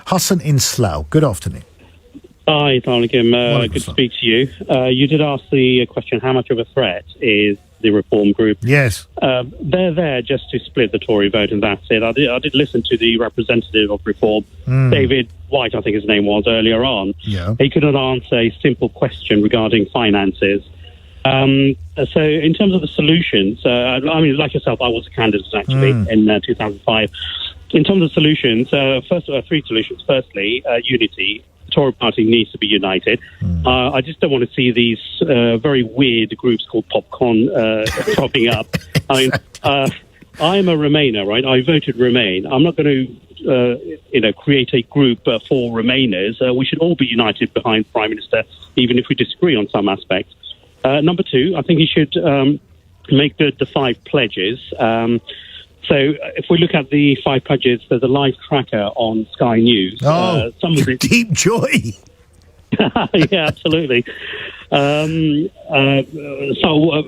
Hassan in Slough. Good afternoon. Hi, Tharnikim. Good to speak to you. You did ask the question, how much of a threat is the Reform group? Yes. They're there just to split the Tory vote, and that's it. I did listen to the representative of Reform, David White, I think his name was, earlier on. Yeah. He couldn't answer a simple question regarding finances. So in terms of the solutions, like yourself, I was a candidate actually in 2005. In terms of solutions, three solutions. Firstly, unity. The Tory party needs to be united. I just don't want to see these very weird groups called Popcorn popping up. I mean, I'm a Remainer, right? I voted Remain. I'm not going to, create a group for Remainers. We should all be united behind the Prime Minister, even if we disagree on some aspects. Number two, I think he should make good the 5 pledges. So if we look at the 5 pledges, there's a live tracker on Sky News. Some of it deep joy. Yeah, absolutely. So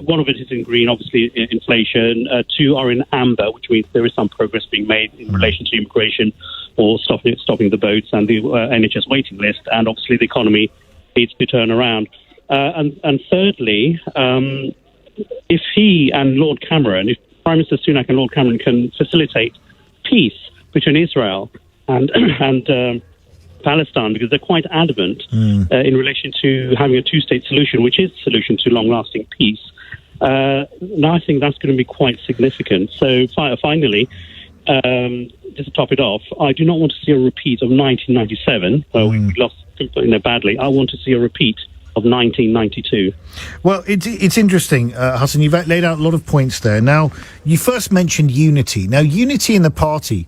one of it is in green, obviously inflation. 2 are in amber, which means there is some progress being made in relation to immigration or stopping the boats and the NHS waiting list. And obviously the economy needs to turn around. And thirdly, if he and Lord Cameron, if Prime Minister Sunak and Lord Cameron can facilitate peace between Israel and Palestine, because they're quite adamant in relation to having a 2-state solution, which is the solution to long-lasting peace. Now I think that's going to be quite significant. So finally, just to top it off, I do not want to see a repeat of 1997, where we lost badly. I want to see a repeat of 1992. Well, it's interesting, Hassan. You've laid out a lot of points there. Now, you first mentioned unity. Now, unity in the party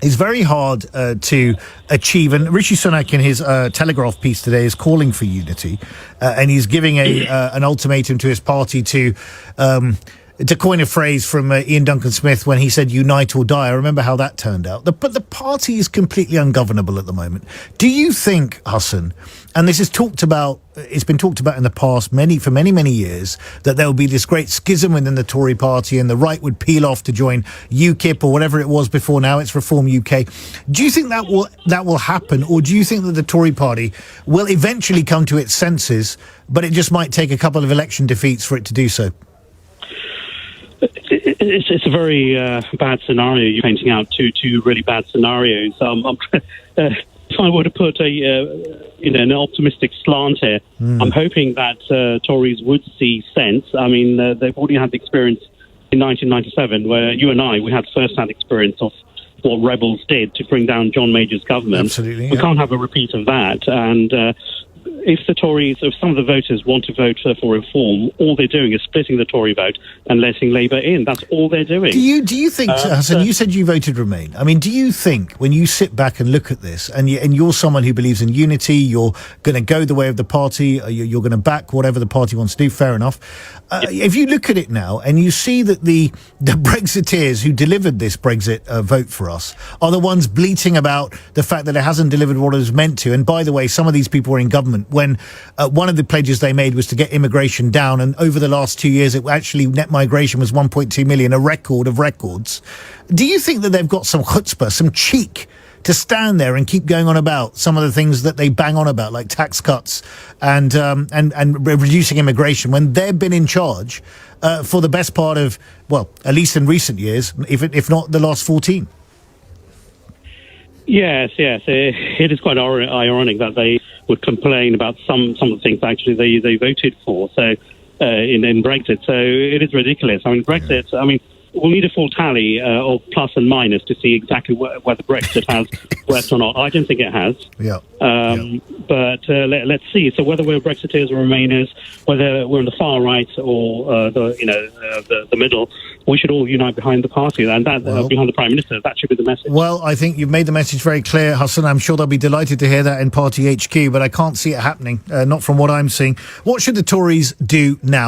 is very hard to achieve, and Rishi Sunak in his Telegraph piece today is calling for unity, and he's giving an ultimatum to his party to coin a phrase from Ian Duncan Smith when he said unite or die. I remember how that turned out. But the party is completely ungovernable at the moment. Do you think, Hassan, and this is talked about, it's been talked about in the past for many years, that there will be this great schism within the Tory party and the right would peel off to join UKIP or whatever it was before, now it's Reform UK. Do you think that will happen, or do you think that the Tory party will eventually come to its senses, but it just might take a couple of election defeats for it to do so? It's a very bad scenario you're painting out. Two really bad scenarios. If I were to put an optimistic slant here, I'm hoping that Tories would see sense. I mean, they've already had the experience in 1997, where you and we had first-hand experience of what rebels did to bring down John Major's government. Absolutely, we can't have a repeat of that. And if some of the voters want to vote for reform, all they're doing is splitting the Tory vote and letting Labour in. That's all they're doing. Do you think, Hassan, you said you voted Remain. I mean, do you think, when you sit back and look at this, and you're someone who believes in unity, you're going to go the way of the party, you're going to back whatever the party wants to do, fair enough. If you look at it now and you see that the Brexiteers who delivered this Brexit vote for us are the ones bleating about the fact that it hasn't delivered what it was meant to, and by the way, some of these people were in government when one of the pledges they made was to get immigration down, and over the last 2 years it actually net migration was 1.2 million, a record of records. Do you think that they've got some chutzpah, some cheek to stand there and keep going on about some of the things that they bang on about, like tax cuts and reducing immigration, when they've been in charge for the best part of, well, at least in recent years, if not the last 14? Yes. It is quite ironic that they would complain about some of the things actually they voted for. So in Brexit, so it is ridiculous. I mean, Brexit. I mean, we'll need a full tally of plus and minus to see exactly whether Brexit has worked or not. I don't think it has. But let's see. So whether we're Brexiteers or Remainers, whether we're on the far right or the middle, we should all unite behind the party and behind the Prime Minister. That should be the message. Well, I think you've made the message very clear, Hassan. I'm sure they'll be delighted to hear that in Party HQ, but I can't see it happening, not from what I'm seeing. What should the Tories do now?